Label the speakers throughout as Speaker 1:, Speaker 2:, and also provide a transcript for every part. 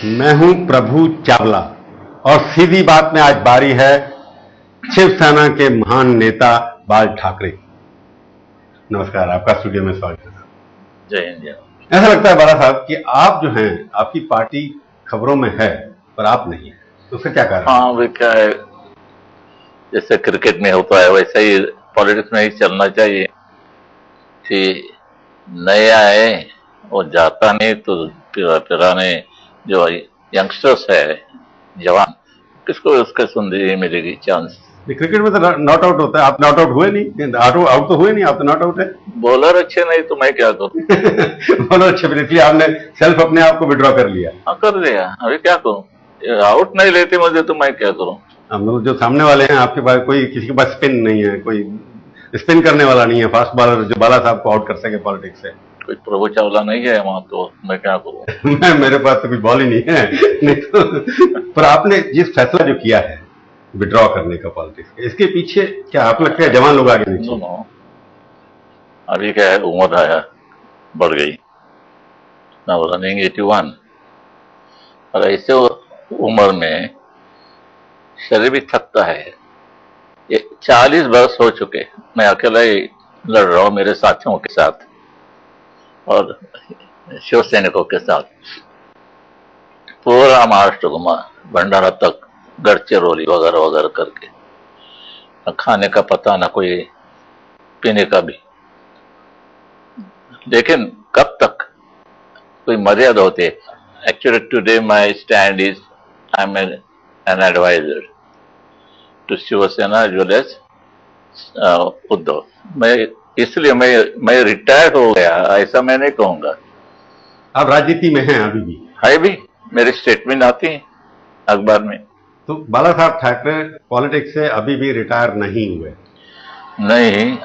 Speaker 1: मैं हूं प्रभु चावला और सीधी बात में आज बारी है शिवसेना के महान नेता बाल ठाकरे। नमस्कार, आपका स्टूडियो में स्वागत है।
Speaker 2: जय हिंद।
Speaker 1: ऐसा लगता है बाला साहब कि आप जो हैं, आपकी पार्टी खबरों में है पर आप नहीं है, तो उसका क्या कारण?
Speaker 2: हाँ, वे क्या है, जैसे क्रिकेट में होता है वैसे ही पॉलिटिक्स में ही चलना चाहिए कि नया है और जाता नहीं तो पुराने जो यंगस्टर्स है, जवान, किसको उसके सुंदरी मिलेगी चांस।
Speaker 1: क्रिकेट में तो नॉट आउट होता है, आप नॉट आउट हुए नहीं, आउट तो हुए नहीं, आप तो नॉट आउट है।
Speaker 2: बॉलर अच्छे नहीं तो मैं क्या करूं?
Speaker 1: बॉलर अच्छे भी, इसलिए आपने सेल्फ अपने आप को विड्रॉ कर लिया।
Speaker 2: हाँ, कर दिया, अभी क्या करूं? आउट नहीं लेते मुझे तो मैं क्या करूं?
Speaker 1: मतलब जो सामने वाले हैं आपके पास, कोई किसी के पास स्पिन नहीं है, कोई स्पिन करने वाला नहीं है, फास्ट बॉलर जो बाला साहब को आउट कर सके पॉलिटिक्स से।
Speaker 2: कोई प्रभु चावला नहीं है वहां, तो मैं क्या करूं?
Speaker 1: मेरे पास तो कुछ बॉल ही नहीं है। नहीं तो, पर आपने जिस फैसला जो किया है विड्रॉ करने का पॉलिटिक्स, इसके पीछे क्या आपको लगता है जवान लोग आगे नहीं?
Speaker 2: अभी क्या है, उम्र आया बढ़ गई ना, रनिंग 81, और ऐसे उम्र में शरीर भी थकता है। ये 40 वर्ष हो चुके, मैं अकेला ही लड़ रहा हूँ मेरे साथियों के साथ और शिव सैनिकों के साथ। पूरा महाराष्ट्र घुमा, भंडारा तक, गढ़चिरौली वगैरह वगैरह करके, न खाने का पता न कोई पीने का भी। लेकिन कब तक कोई मर्यादा होती है? Actually today my stand is I am an adviser to Shiv Sena as well as Uddhav. मैं इसलिए मैं रिटायर हो गया ऐसा मैं नहीं कहूंगा।
Speaker 1: आप राजनीति में हैं अभी भी?
Speaker 2: है भी, मेरी स्टेटमेंट आती है अखबार में।
Speaker 1: तो बाला साहब ठाकरे पॉलिटिक्स से अभी भी रिटायर नहीं हुए?
Speaker 2: नहीं,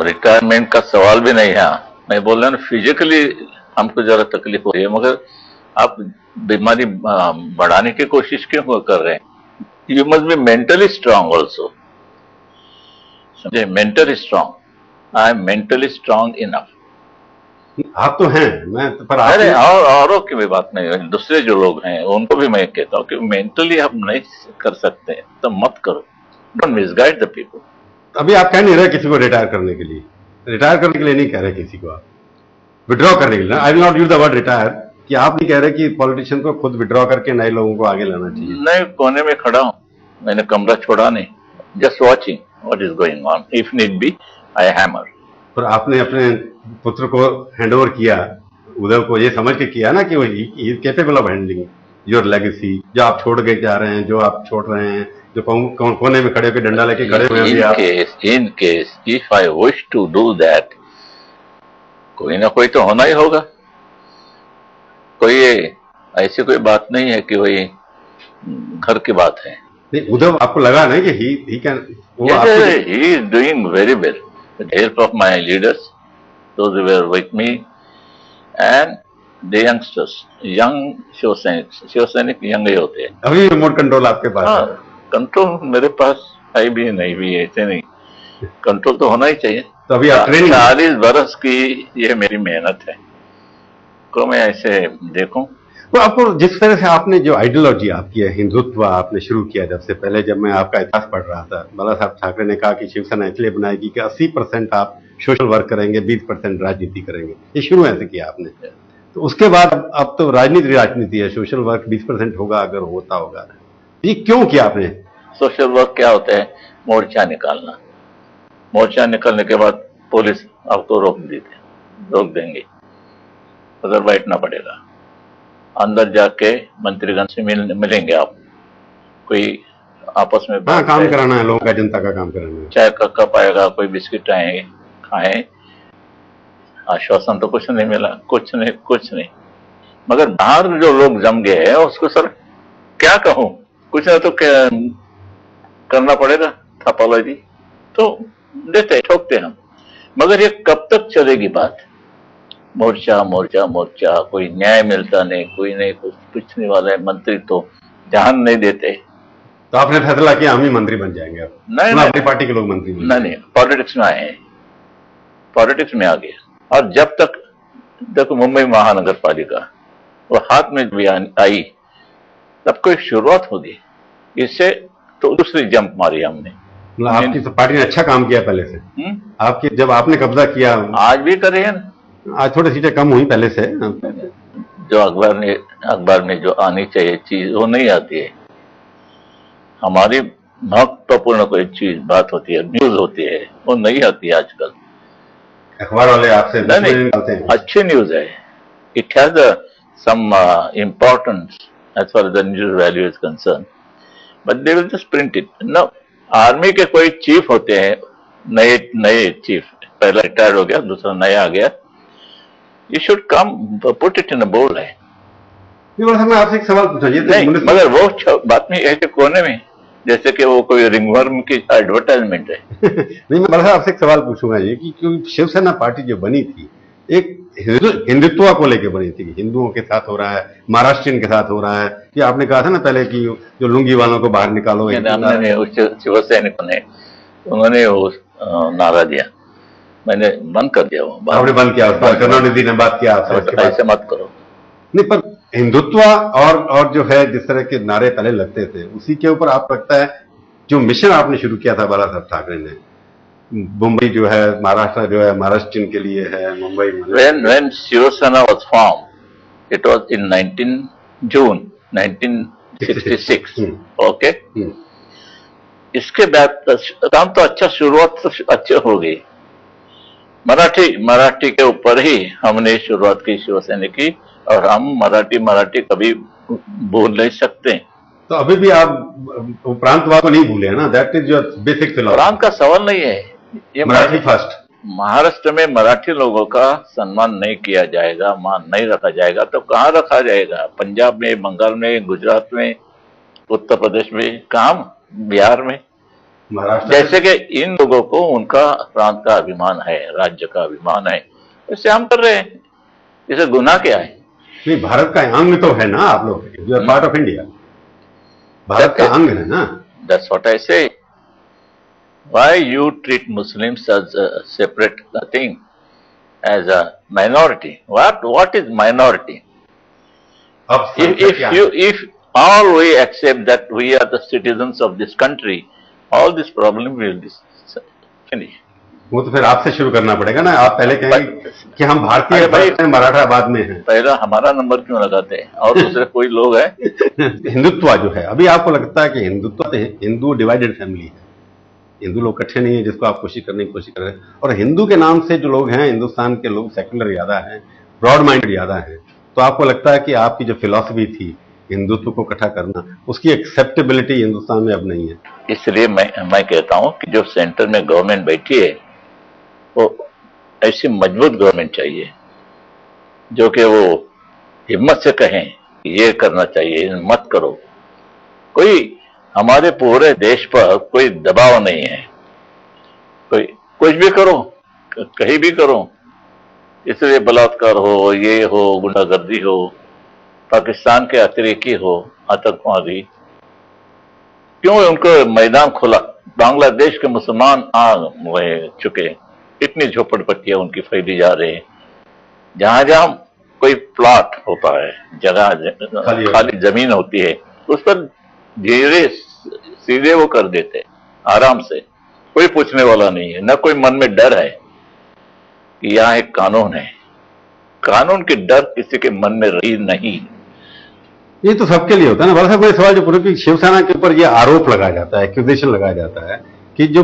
Speaker 2: रिटायरमेंट का सवाल भी नहीं है। मैं बोल रहा हूँ फिजिकली हमको जरा तकलीफ हो रही है, मगर आप बीमारी बढ़ाने की कोशिश क्यों कर रहे हैं? You must be mentally strong also, समझे? Mentally strong, I am mentally strong enough.
Speaker 1: आप तो हैं, मैं पर
Speaker 2: अरे औरों की भी बात नहीं है, दूसरे जो लोग हैं उनको भी मैं कहता हूँ कि मेंटली हम नहीं कर सकते तो मत करो, डोंट मिसगाइड द पीपल।
Speaker 1: अभी आप कह नहीं रहे किसी को रिटायर करने के लिए, रिटायर करने के लिए नहीं कह रहे किसी को, आप विड्रॉ करने के लिए। I will not use the word retire, कि आप नहीं कह रहे कि पॉलिटिशियन को खुद विड्रॉ करके नए लोगों को आगे लाना चाहिए।
Speaker 2: नहीं, कोने में खड़ा हूं, मैंने कमरा छोड़ा नहीं, just watching what is going on, if need be I hammer.
Speaker 1: पर आपने अपने पुत्र को हैंडओवर किया, उद्धव को, ये समझ के किया ना कि वो is capable of handling your legacy, जो आप छोड़ के जा रहे हैं, जो आप छोड़ रहे हैं, जो कोने में खड़े होकर डंडा लेके खड़े हुए हैं।
Speaker 2: In case if I wish to do that, कोई ना कोई तो होना ही होगा। कोई ऐसी कोई बात नहीं है कि वही घर की बात है।
Speaker 1: नहीं, उद्धव आपको लगा ना कि he can,
Speaker 2: he is doing very well with the help of my leaders, those who were with me, and the youngsters, young Shivsainik young ही होते हैं।
Speaker 1: अभी रिमोट कंट्रोल आपके पास?
Speaker 2: हाँ, कंट्रोल मेरे पास है भी नहीं भी, ऐसे नहीं, कंट्रोल तो होना ही चाहिए।
Speaker 1: तो अभी आप
Speaker 2: 40 बरस की ये मेरी मेहनत है, को मैं ऐसे देखूं।
Speaker 1: तो आपको जिस तरह से आपने जो आइडियोलॉजी आपकी है, हिंदुत्व आपने शुरू किया, जब से पहले जब मैं आपका इतिहास पढ़ रहा था, बाला साहब ठाकरे ने कहा कि शिवसेना इसलिए बनाएगी कि 80% आप सोशल वर्क करेंगे, 20% राजनीति करेंगे। ये शुरू ऐसे किया आपने। तो उसके बाद अब तो राजनीति है, सोशल वर्क 20% होगा अगर होता होगा। ये क्यों किया आपने?
Speaker 2: सोशल वर्क क्या होता है? मोर्चा निकालना। मोर्चा निकलने के बाद पुलिस आपको रोक देंगे, उधर बैठना पड़ेगा। अंदर जाके मंत्रीगण से मिलेंगे आप, कोई आपस में
Speaker 1: काम कराना है लोगों का, जनता का काम कराना है।
Speaker 2: चाय का कप आएगा, कोई बिस्किट आएंगे, खाएं। आश्वासन तो कुछ नहीं मिला, कुछ नहीं। मगर बाहर जो लोग जम गए हैं उसको सर क्या कहूं, कुछ ना तो करना पड़ेगा, थापालॉजी तो देते ठोकते हम। मगर ये कब तक चलेगी बात? मोर्चा, कोई न्याय मिलता नहीं, कोई नहीं, कुछ नहीं वाला है। मंत्री तो ध्यान नहीं देते।
Speaker 1: तो आपने फैसला किया हम ही मंत्री बन जाएंगे? अब नहीं, अपनी पार्टी के लोग मंत्री
Speaker 2: नहीं, पॉलिटिक्स में आए हैं, पॉलिटिक्स में आ गए। और जब तक देखो मुंबई महानगर पालिका वो हाथ में भी आई तब कोई शुरुआत होगी। इससे तो दूसरी जंप मारी हमने।
Speaker 1: मतलब आपकी तो पार्टी ने अच्छा काम किया पहले से। आपकी जब आपने कब्जा किया,
Speaker 2: आज भी कर रहे हैं।
Speaker 1: आज थोड़ी सीटें कम हुई पहले से।
Speaker 2: जो अखबार में जो आनी चाहिए चीज वो नहीं आती है। हमारी महत्वपूर्ण कोई चीज बात होती है, न्यूज होती है, वो नहीं आती है आजकल।
Speaker 1: अखबार वाले आपसे
Speaker 2: नहीं, अच्छी न्यूज है। It has some importance as far the news value is concern, but they will just print it. No, army के कोई चीफ होते हैं, नए चीफ, पहला रिटायर्ड हो गया, दूसरा नया आ गया, you should come put it in a board है।
Speaker 1: मैं आपसे एक सवाल पूछा,
Speaker 2: नहीं, मगर वो बात में ऐसे कोने में जैसे कि वो कोई रिंगवर्म की एडवर्टाइजमेंट है।
Speaker 1: नहीं, मैं बड़ा आपसे एक सवाल पूछूंगा ये कि क्योंकि शिवसेना पार्टी जो बनी थी एक हिंदुत्व को लेकर बनी थी, हिंदुओं के साथ हो रहा है, महाराष्ट्रियन के साथ हो रहा है, कि आपने कहा था ना पहले कि जो लुंगी वालों को बाहर निकालो।
Speaker 2: शिवसैनिकों ने उन्होंने वो नारा दिया, मैंने बंद कर दिया। वो
Speaker 1: आपने बंद किया, करुणानिधि ने बात किया
Speaker 2: ऐसे मत करो।
Speaker 1: नहीं, पर हिंदुत्व और जो है जिस तरह के नारे पहले लगते थे, उसी के ऊपर आप लगता है जो मिशन आपने शुरू किया था बाला साहब ठाकरे ने, मुंबई जो है, महाराष्ट्र जो है महाराष्ट्रियन के लिए है, Mumbai.
Speaker 2: When Shiv Sena was formed, it was in 19 June 1966. Okay, इसके बाद काम तो अच्छा, शुरुआत तो अच्छी हो गई। मराठी के ऊपर ही हमने शुरुआत की शिवसेना की, और हम मराठी कभी भूल नहीं सकते।
Speaker 1: तो अभी भी आप प्रांतवाद को नहीं भूले हैं ना? That is your basic philosophy.
Speaker 2: प्रांत का सवाल नहीं है, ये
Speaker 1: मराठी फर्स्ट।
Speaker 2: महाराष्ट्र में मराठी लोगों का सम्मान नहीं किया जाएगा, मान नहीं रखा जाएगा, तो कहाँ रखा जाएगा? पंजाब में, बंगाल में, गुजरात में, उत्तर प्रदेश में, कहाँ, बिहार में?
Speaker 1: महाराष्ट्र
Speaker 2: जैसे कि इन लोगों को उनका प्रांत का अभिमान है, राज्य का अभिमान है, इससे हम कर रहे हैं। इसे गुनाह क्या है?
Speaker 1: नहीं, भारत का अंग तो है ना आप लोग, you are part of India, Bharat का अंग है ना।
Speaker 2: That's what I say. Why you treat Muslims as a separate thing, as a minority? What is minority? If all we accept that we are the citizens of this country, all this problem will be finished.
Speaker 1: वो तो फिर आपसे शुरू करना पड़ेगा ना। आप पहले कहेंगे कि हम भारतीय हैं, मराठाबाद में हैं।
Speaker 2: पहला हमारा नंबर क्यों लगाते हैं? और दूसरे कोई लोग हैं।
Speaker 1: हिंदुत्व जो है, अभी आपको लगता है कि हिंदुत्व, हिंदू डिवाइडेड फैमिली है, हिंदू लोग इकट्ठे नहीं है, जिसको आप कोशिश करने की कोशिश कर रहे हैं। और हिंदू के नाम से जो लोग हैं, हिंदुस्तान के लोग सेक्युलर ज्यादा हैं, ब्रॉड माइंडेड ज्यादा हैं। तो आपको लगता है कि आपकी जो फिलॉसफी थी हिंदुत्व को इकट्ठा करना, उसकी एक्सेप्टेबिलिटी हिंदुस्तान में अब नहीं है।
Speaker 2: इसलिए मैं कहता हूं कि जो सेंटर में गवर्नमेंट बैठी है, वो ऐसी मजबूत गवर्नमेंट चाहिए जो कि वो हिम्मत से कहें कि ये करना चाहिए, मत करो। कोई हमारे पूरे देश पर कोई दबाव नहीं है, कोई कुछ भी करो, कहीं भी करो। इसलिए बलात्कार हो, ये हो, गुंडागर्दी हो, पाकिस्तान के अतिरेकी हो, आतंकवादी, क्यों उनको मैदान खुला? बांग्लादेश के मुसलमान आ चुके, इतनी झोपड़पट्टियां उनकी फैली जा रही हैं। जहां जहां कोई प्लॉट होता है, जगह खाली जमीन होती है, उस पर धीरे सीधे वो कर देते आराम से, कोई पूछने वाला नहीं है, न कोई मन में डर है कि यहाँ एक कानून है। कानून की डर किसी के मन में रही नहीं।
Speaker 1: ये तो सबके लिए होता है ना। बड़ा साहब, मेरा सवाल जो पूरा कि शिवसेना के ऊपर ये आरोप लगाया जाता है, एक्यूजेशन लगाया जाता है कि जो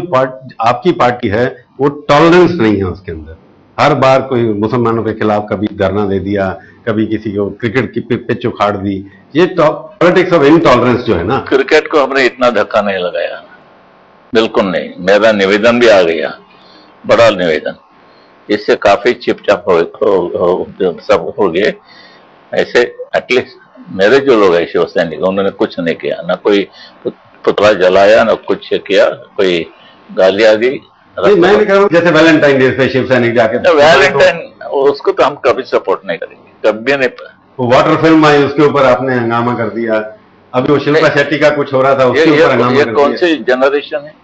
Speaker 1: आपकी पार्टी है वो टॉलरेंस नहीं है उसके अंदर। हर बार कोई मुसलमानों के खिलाफ कभी धरना दे दिया, कभी किसी को क्रिकेट की पिच उखाड़ दी। ये पॉलिटिक्स ऑफ इनटॉलरेंस जो है ना।
Speaker 2: क्रिकेट को हमने इतना धक्का नहीं लगाया, बिल्कुल नहीं। मेरा निवेदन भी आ गया, बड़ा निवेदन, इससे काफी चिपचाप सब हो गए। ऐसे एटलीस्ट मेरे जो लोग हैं शिवसैनिक, उन्होंने कुछ नहीं किया, ना कोई पुतला जलाया, ना कुछ किया, कोई गालियां दी।
Speaker 1: मैं नहीं कह रहा हूं जैसे वैलेंटाइन डे पे शिवसैनिक जाके,
Speaker 2: वैलेंटाइन उसको तो हम कभी सपोर्ट नहीं करेंगे, कभी नहीं।
Speaker 1: वाटर फिल्म आई, उसके ऊपर आपने हंगामा कर दिया। अभी वो शिल्पा शेट्टी का कुछ हो रहा था, उसके ऊपर हंगामा कर दिया।
Speaker 2: कौन सी जनरेशन है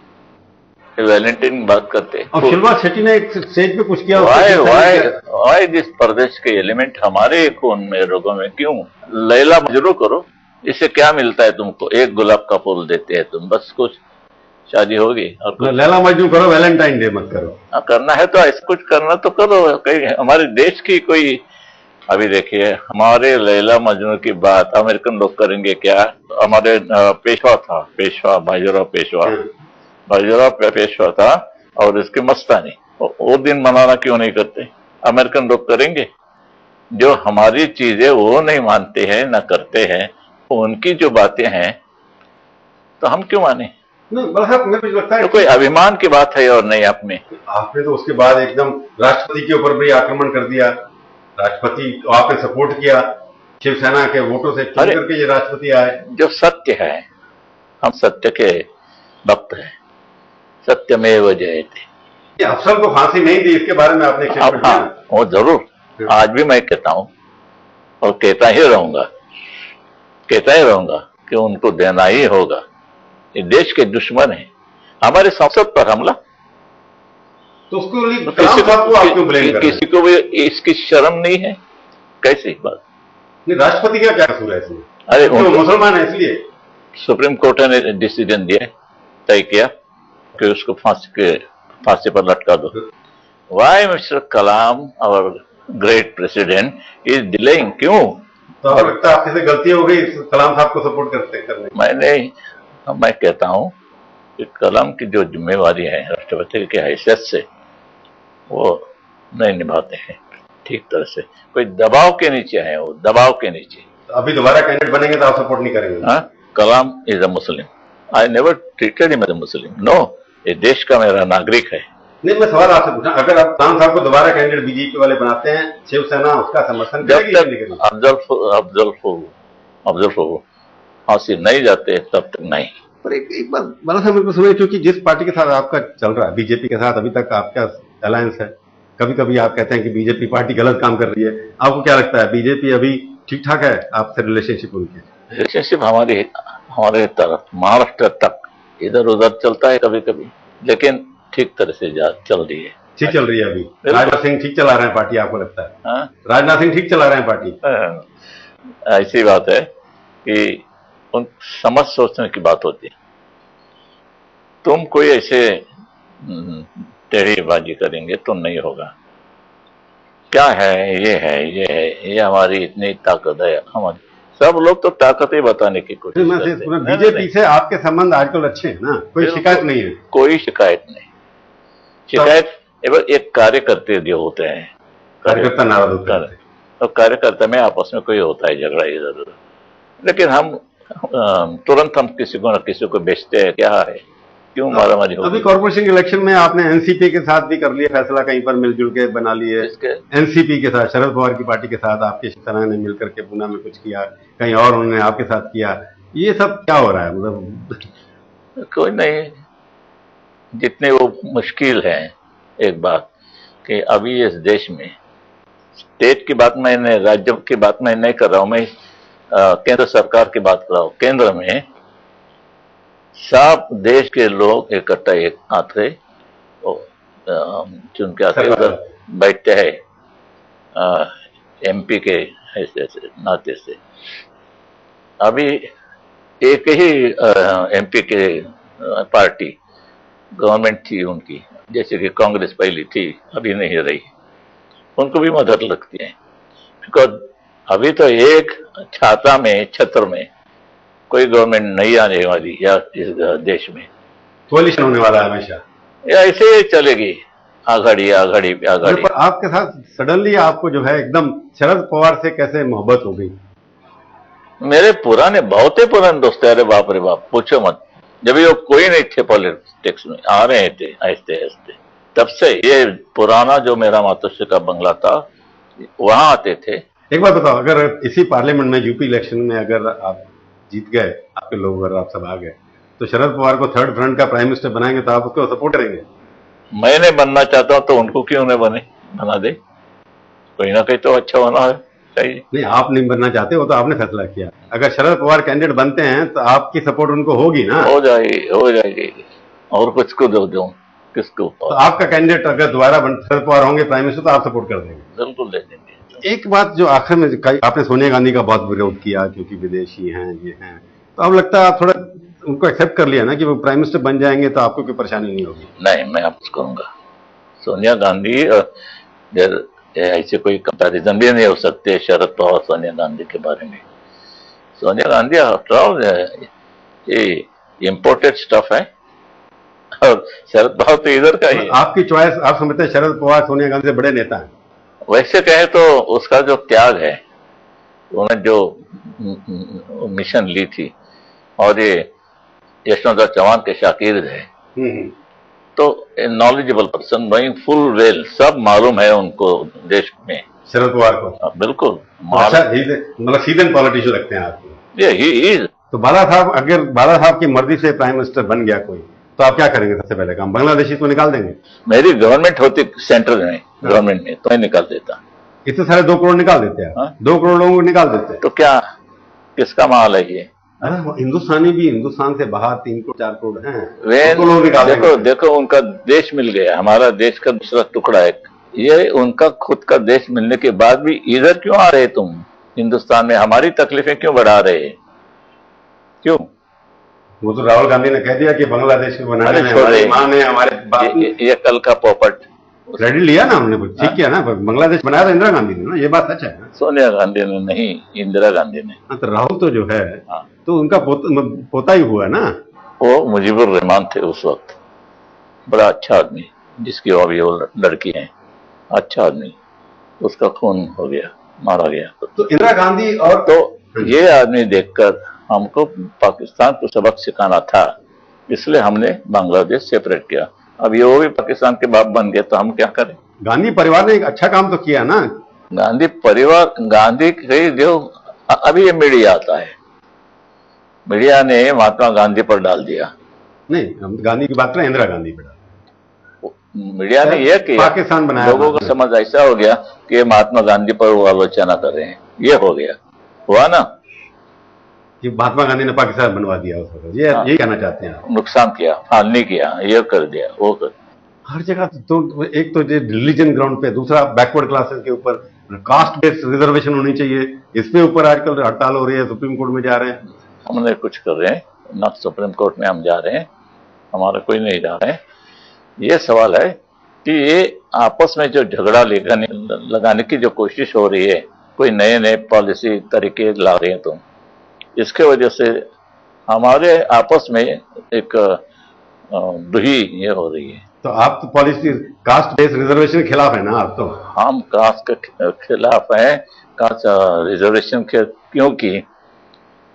Speaker 2: वैलेंटाइन बात करते?
Speaker 1: और शिल्पा शेट्टी ने एक स्टेज पे कुछ किया।
Speaker 2: वाई दिस प्रदेश के एलिमेंट हमारे खून में, रोगों में क्यों? लैला मजनू करो, इससे क्या मिलता है तुमको? एक गुलाब का फूल देते हैं तुम, बस कुछ शादी होगी और कुछ।
Speaker 1: लैला मजनू करो, वैलेंटाइन डे मत करो।
Speaker 2: हाँ, करना है तो ऐसा कुछ करना तो करो। कहीं हमारे देश की कोई, अभी देखिए हमारे लैला मजनू की बात अमेरिकन लोग करेंगे क्या? हमारे पेशवा था, पेशवा बाजीराव पेशवा, बाजीराव पेशवा था और इसकी मस्तानी, वो दिन मनाना क्यों नहीं करते? अमेरिकन लोग करेंगे? जो हमारी चीजें वो नहीं मानते हैं ना करते हैं, उनकी जो बातें हैं तो हम क्यों माने?
Speaker 1: नहीं बड़ा साहब, मुझे लगता है
Speaker 2: तो कोई अभिमान की बात है और नहीं आप में।
Speaker 1: आपने तो उसके बाद एकदम राष्ट्रपति के ऊपर भी आक्रमण कर दिया। राष्ट्रपति को आपने सपोर्ट किया, शिवसेना के वोटों से चुन करके ये राष्ट्रपति आए।
Speaker 2: जो सत्य है, हम सत्य के भक्त हैं, सत्यमेव जयते।
Speaker 1: अफसल को फांसी नहीं दी, इसके बारे में आपने
Speaker 2: हाँ, वो जरूर, आज भी मैं कहता हूं और कहता ही रहूंगा कि उनको देना ही होगा। ये देश के दुश्मन है, हमारे संसद पर हमला,
Speaker 1: तो उसको आप क्यों ब्लेम कर रहे हैं?
Speaker 2: किसी को भी इसकी शर्म नहीं है? कैसी बात?
Speaker 1: नहीं, राष्ट्रपति का क्या कसूर है इसमें?
Speaker 2: अरे
Speaker 1: वो मुसलमान है इसलिए
Speaker 2: सुप्रीम कोर्ट ने डिसीजन दिया, तय किया कि उसको फांसी पर लटका दो। वाई मिस्टर कलाम और ग्रेट प्रेसिडेंट इज डिलेइंग? क्यों?
Speaker 1: तो आपको लगता है आपसे गलती हो गई कलाम साहब को सपोर्ट करने?
Speaker 2: मैं कहता हूं कि कलाम की जो जिम्मेवारी है राष्ट्रपति की हैसियत से, वो नहीं निभाते हैं ठीक तरह से। कोई दबाव के नीचे है, वो दबाव के नीचे।
Speaker 1: अभी दोबारा कैंडिडेट बनेंगे तो आप सपोर्ट नहीं करेंगे?
Speaker 2: हाँ, Kalam is a Muslim, I never treated him as a Muslim. No, ये देश का मेरा नागरिक है।
Speaker 1: नहीं, मैं सवाल आपसे पूछा, अगर आप कलाम साहब को दोबारा कैंडिडेट बीजेपी वाले बनाते हैं, शिवसेना उसका समर्थन करेगी?
Speaker 2: जब तक अफजल फांसी नहीं जाते तब तक नहीं।
Speaker 1: पर एक बात बड़ा सा मेरे को सुनिए, क्योंकि जिस पार्टी के साथ आपका चल रहा है, बीजेपी के साथ अभी तक आपका अलायंस है, कभी कभी आप कहते हैं कि बीजेपी पार्टी गलत काम कर रही है, आपको क्या लगता है बीजेपी अभी ठीक ठाक है आपसे रिलेशनशिप? उनकी
Speaker 2: रिलेशनशिप हमारे तरफ महाराष्ट्र तक इधर उधर चलता है कभी कभी, लेकिन ठीक तरह से चल रही है।
Speaker 1: ठीक चल रही है अभी? राजनाथ सिंह ठीक चला रहे हैं पार्टी, आपको लगता है?
Speaker 2: हाँ?
Speaker 1: राजनाथ सिंह ठीक चला रहे हैं पार्टी?
Speaker 2: ऐसी बात है कि उन समझ सोचने की बात होती है। तुम कोई ऐसे टेढ़ीबाजी करेंगे तो नहीं होगा। क्या है, ये हमारी इतनी ताकत है। हमारी सब लोग तो ताकत ही बताने की कोशिश करते हैं।
Speaker 1: बीजेपी से आपके संबंध आजकल अच्छे हैं ना? कोई शिकायत नहीं है? कोई
Speaker 2: शिकायत नहीं। शिकायत एक कार्यकर्ता जो होते हैं,
Speaker 1: कार्यकर्ता नाराज होते हैं,
Speaker 2: तो कार्यकर्ता में आपस में कोई होता है झगड़ा इधर उधर, लेकिन हम तुरंत हम किसी को न किसी को बेचते हैं। क्या है, क्यों मारामारी होगी?
Speaker 1: अभी कॉर्पोरेशन इलेक्शन में आपने एनसीपी के साथ भी कर लिया फैसला, कहीं पर मिलजुल के बना लिए। एनसीपी के साथ, शरद पवार की पार्टी के साथ आपके शिवसेना ने मिलकर के पूना में कुछ किया, कहीं और उन्होंने आपके साथ किया। ये सब क्या हो रहा है? मतलब
Speaker 2: कोई नहीं, जितने वो मुश्किल है। एक बात कि अभी इस देश में स्टेट की बात मैं, राज्य की बात मैं नहीं कर रहा हूं, मैं केंद्र सरकार की बात कर रहा हूं। केंद्र में सब देश के लोग इकट्ठा एक आते चुन के आते उधर बैठते हैं एमपी के ऐसे नाते से। अभी एक ही एमपी के पार्टी गवर्नमेंट थी उनकी, जैसे कि कांग्रेस पहली थी, अभी नहीं रही, उनको भी मदद लगती है। बिकॉज अभी तो एक छत्र में कोई गवर्नमेंट नहीं आने वाली या इस देश में
Speaker 1: कोalition होने वाला है हमेशा,
Speaker 2: या ऐसे चलेगी आघाड़ी।
Speaker 1: पर आपके साथ सडनली आपको जो है एकदम शरद पवार से कैसे मोहब्बत हो गई?
Speaker 2: मेरे बहुत ही पुराने दोस्त है। अरे बाप रे बाप, पूछो मत। जब ये कोई नहीं थे पॉलिटिक्स में, आ रहे थे आहिस्ते आहिस्ते, तब से ये पुराना जो मेरा मातोश्री का बंगला था वहां आते थे।
Speaker 1: एक बात बताओ, अगर इसी पार्लियामेंट में यूपी इलेक्शन में अगर आप जीत गए, आपके लोग अगर आप सब आ गए, तो शरद पवार को थर्ड फ्रंट का प्राइम मिनिस्टर बनाएंगे तो आप उसको सपोर्ट करेंगे?
Speaker 2: मैंने बनना चाहता हूं तो उनको क्यों नहीं बना दे? कोई ना कोई तो अच्छा होना चाहिए।
Speaker 1: नहीं, आप नहीं बनना चाहते, हो तो आपने फैसला किया। अगर शरद पवार कैंडिडेट बनते हैं तो आपकी सपोर्ट उनको होगी ना?
Speaker 2: हो जाएगी। और कुछ को दो किसको?
Speaker 1: तो आपका कैंडिडेट अगर दोबारा शरद पवार होंगे प्राइम मिनिस्टर तो आप सपोर्ट कर देंगे?
Speaker 2: बिल्कुल दे देंगे।
Speaker 1: एक बात जो आखिर में आपने सोनिया गांधी का बहुत विरोध किया क्योंकि विदेशी हैं ये हैं, तो अब लगता है आप थोड़ा उनको एक्सेप्ट कर लिया ना कि वो प्राइम मिनिस्टर बन जाएंगे तो आपको कोई परेशानी नहीं होगी।
Speaker 2: नहीं, मैं आपको कहूंगा सोनिया गांधी ऐसे कोई कंपैरिजन भी नहीं हो सकते शरद पवार और सोनिया गांधी के बारे में। सोनिया गांधी आफ्टर ऑल ये इम्पोर्टेड स्टफ है और शरद पवार तो इधर का ही है।
Speaker 1: आपकी चॉइस, आप समझते हैं शरद पवार सोनिया गांधी से बड़े नेता हैं?
Speaker 2: वैसे कहे तो उसका जो त्याग है, उन्होंने जो मिशन ली थी, और ये यशवंत चौहान के शाकिर है, तो नॉलेजेबल पर्सन, वही फुल वेल सब मालूम है उनको देश में।
Speaker 1: शरद पवार को
Speaker 2: बिल्कुल
Speaker 1: अच्छा, मतलब सीजन पॉलिटिशियन लगते हैं आपको?
Speaker 2: ये ही इज।
Speaker 1: तो बाला साहब, अगर बाला साहब की मर्जी से प्राइम मिनिस्टर बन गया कोई, तो आप क्या करेंगे? सबसे पहले काम बांग्लादेशी को निकाल देंगे?
Speaker 2: मेरी गवर्नमेंट होती सेंट्रल में, गवर्नमेंट में, तो मैं निकाल देता।
Speaker 1: इतने सारे 2 करोड़ निकाल देते हैं? 2 करोड़ लोगों को निकाल देते?
Speaker 2: तो क्या किसका माल है ये?
Speaker 1: हिंदुस्तानी भी हिंदुस्तान से बाहर 3 करोड़ 4 करोड़ हैं,
Speaker 2: वे देखो उनका देश मिल गया, हमारा देश का दूसरा टुकड़ा है। ये उनका खुद का देश मिलने के बाद भी इधर क्यों आ रहे तुम हिंदुस्तान में? हमारी तकलीफें क्यों बढ़ा रहे? क्यों?
Speaker 1: वो तो राहुल गांधी ने कह दिया कि बांग्लादेश को बनाने में हमारी मां ने हमारे
Speaker 2: ये कल का पोपट
Speaker 1: क्रेडिट लिया ना हमने, ठीक किया ना। बांग्लादेश बनाया था इंदिरा गांधी ने ना, ये बात सच है ना?
Speaker 2: सोनिया गांधी ने नहीं, इंदिरा गांधी ने।
Speaker 1: तो राहुल तो जो है तो उनका पोता ही हुआ ना।
Speaker 2: वो मुजीबुर रहमान थे उस वक्त, बड़ा अच्छा आदमी, जिसकी अभी वो लड़की है, अच्छा आदमी, उसका खून हो गया, मारा गया।
Speaker 1: तो इंदिरा गांधी और
Speaker 2: तो ये आदमी देखकर हमको पाकिस्तान को सबक सिखाना था, इसलिए हमने बांग्लादेश सेपरेट किया। अब ये वो भी पाकिस्तान के बाप बन गए, तो हम क्या करें?
Speaker 1: गांधी परिवार ने एक अच्छा काम तो किया ना।
Speaker 2: गांधी परिवार, गांधी के जो अभी ये मीडिया आता है, मीडिया ने महात्मा गांधी पर डाल दिया।
Speaker 1: नहीं, हम गांधी की बात करें, इंदिरा गांधी पर डाल।
Speaker 2: मीडिया ने यह किया,
Speaker 1: पाकिस्तान बनाया,
Speaker 2: लोगों का समझ ऐसा हो गया कि महात्मा गांधी पर वो आलोचना कर रहे हैं। ये हो गया, हुआ ना
Speaker 1: कि महात्मा गांधी ने पाकिस्तान बनवा दिया उस वक्त। ये कहना चाहते हैं आप?
Speaker 2: नुकसान किया, हाल नहीं किया, ये कर दिया, वो कर।
Speaker 1: हर जगह तो एक तो रिलीजन ग्राउंड पे, दूसरा बैकवर्ड क्लासेस के ऊपर कास्ट बेस्ड रिजर्वेशन होनी चाहिए, इसके ऊपर आजकल हड़ताल हो रही है, सुप्रीम कोर्ट में जा रहे हैं।
Speaker 2: हमने कुछ कर रहे हैं ना, सुप्रीम कोर्ट में हम जा रहे हैं, हमारा कोई नहीं जा रहे हैं। ये सवाल है कि ये आपस में जो झगड़ा लगाने की जो कोशिश हो रही है, कोई नए नए पॉलिसी तरीके ला रहे हैं तुम, इसके वजह से हमारे आपस में एक दुही ये हो रही है।
Speaker 1: तो आप तो पॉलिसी कास्ट बेस्ड रिजर्वेशन के खिलाफ है ना? आप तो?
Speaker 2: हम कास्ट के खिलाफ हैं, कास्ट रिजर्वेशन के, क्योंकि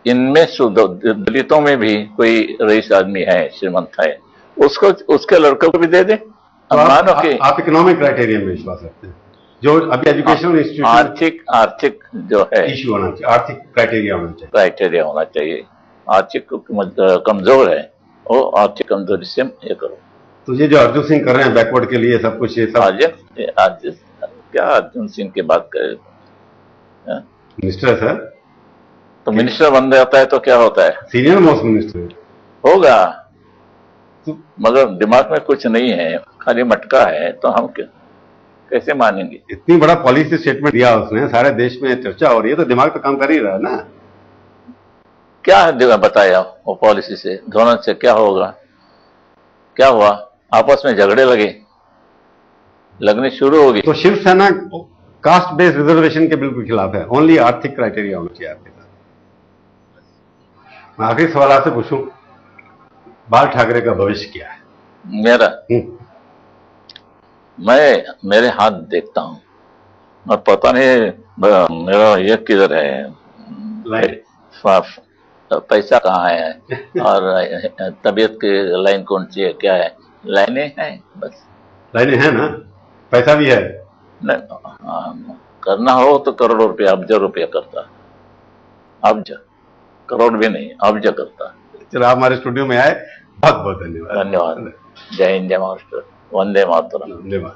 Speaker 2: इनमें दलितों में भी कोई रईस आदमी है, श्रीमंत है, उसको उसके लड़कों को भी दे दे।
Speaker 1: तो आप इकोनॉमिक क्राइटेरिया में विश्वास रखते हैं? जो अभी एजुकेशनल इंस्टीट्यूशन
Speaker 2: आर्थिक जो है
Speaker 1: इश्यू होना चाहिए, आर्थिक क्राइटेरिया होना चाहिए। आर्थिक कमजोर है, वो आर्थिक कमजोरी से ये करो। तो ये जो अर्जुन सिंह कर रहे हैं बैकवर्ड के लिए सब कुछ, ये सब
Speaker 2: आज क्या अर्जुन सिंह की बात करे?
Speaker 1: मिनिस्टर है सर,
Speaker 2: तो मिनिस्टर बन जाता है तो क्या होता है?
Speaker 1: सीनियर मोस्ट मिनिस्टर
Speaker 2: होगा, मगर दिमाग में कुछ नहीं है, खाली मटका है, तो हम कैसे मानेंगे?
Speaker 1: इतनी बड़ा पॉलिसी स्टेटमेंट दिया उसने, सारे देश में चर्चा हो रही है, तो दिमाग तो काम कर ही रहा है ना।
Speaker 2: क्या है बताया वो पॉलिसी से, धोरण से क्या होगा? क्या हुआ? आपस में झगड़े लगने शुरू हो गई।
Speaker 1: तो शिवसेना कास्ट बेस्ड रिजर्वेशन के बिल्कुल खिलाफ है, ओनली आर्थिक क्राइटेरिया होना चाहिए आपके साथ। मैं आखिरी सवाल आपसे पूछूं, बाल ठाकरे का भविष्य क्या है?
Speaker 2: मेरा मैं मेरे हाथ देखता हूं और पता नहीं मेरा ये किधर है, पैसा कहाँ है और तबीयत की लाइन कौन सी है, क्या है? लाइनें हैं, बस
Speaker 1: लाइनें हैं ना, पैसा भी है।
Speaker 2: नहीं, करना हो तो करोड़ों रुपया, अब्ज रुपया करता, अब्ज, करोड़ भी नहीं, अब्ज करता।
Speaker 1: चलो, आप हमारे स्टूडियो में आए, बहुत बहुत धन्यवाद।
Speaker 2: धन्यवाद। जय हिंद, जय महाराष्ट्र, वंदे मातरम।
Speaker 1: धन्यवाद।